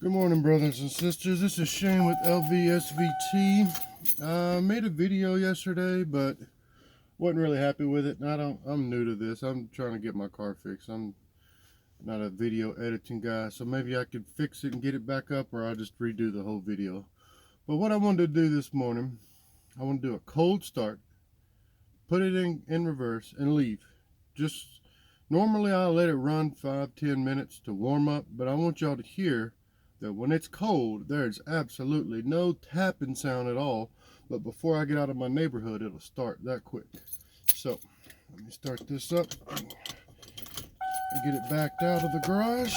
Good morning, brothers and sisters. This is Shane with LVSVT. I made a video yesterday, but wasn't really happy with it. I'm new to this. I'm trying to get my car fixed. I'm not a video editing guy, so maybe I could fix it and get it back up, or I'll just redo the whole video. But what I wanted to do this morning, I want to do a cold start, put it in reverse, and leave. Just normally I'll let it run 5-10 minutes to warm up, but I want y'all to hear that when it's cold, there's absolutely no tapping sound at all. But before I get out of my neighborhood, it'll start that quick. So let me start this up and get it backed out of the garage.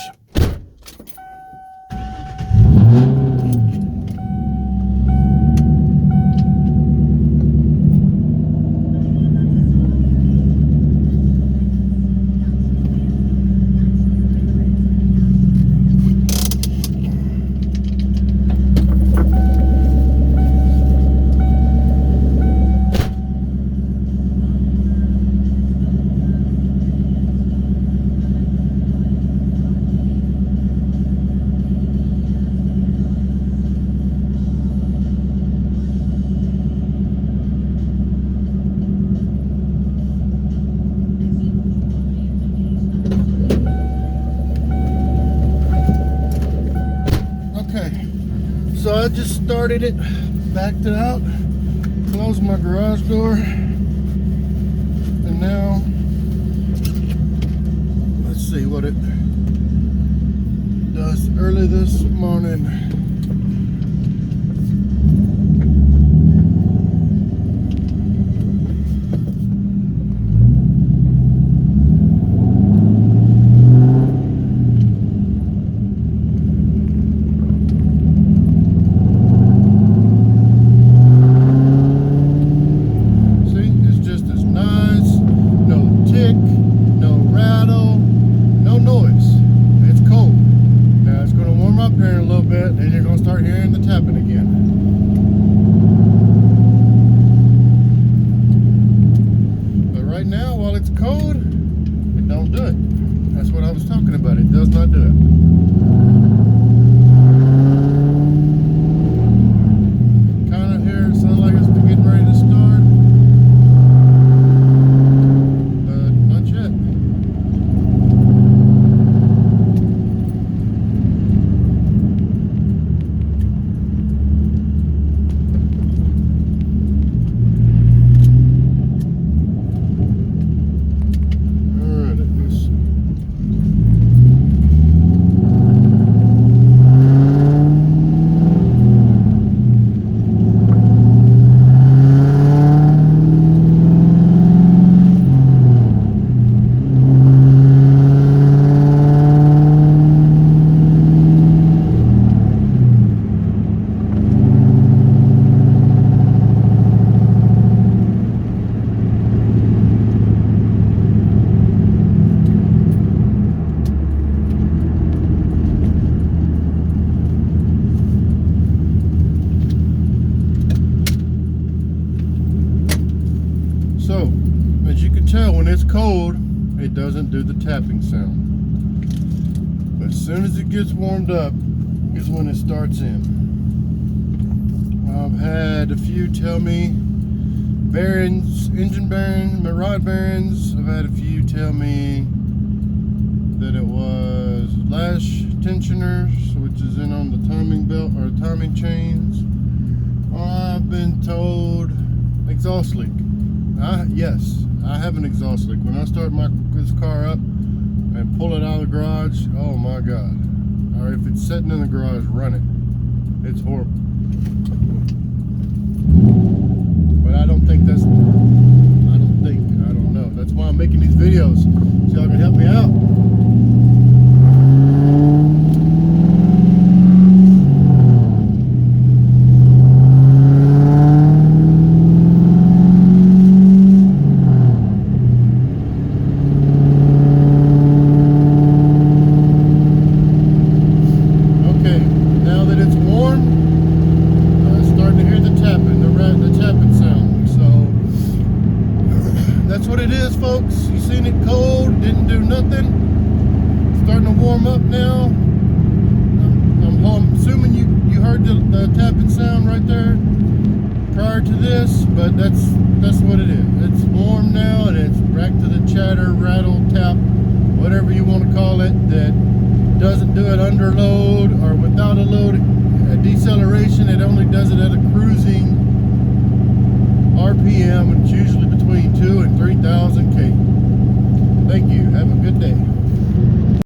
So I just started it, backed it out, closed my garage door, and now let's see what it does early this morning. And you're going to start hearing the tapping again. But right now, while it's cold, it don't do it. That's what I was talking about. It does not do it. Kind of here, it sounds like it's getting ready to start. But not yet. So, as you can tell, when it's cold, it doesn't do the tapping sound. But as soon as it gets warmed up is when it starts in. I've had a few tell me bearings, engine bearings, my rod bearings. I've had a few tell me that it was lash tensioners, which is in on the timing belt or timing chains. I've been told exhaust leak. Yes, I have an exhaust leak. When I start this car up and pull it out of the garage, oh my God. Or if it's sitting in the garage running, it's horrible. But I don't know. That's why I'm making these videos, so y'all can help me out. That's what it is, folks. You seen it starting to warm up now. I'm this, but that's what it is. It's warm now, and it's back to the chatter, rattle, tap, whatever you want to call it, that doesn't do it under load or without a load, a deceleration. It only does it at a cruising RPM, and it's usually between 2,000 and 3,000 K. Thank you. Have a good day.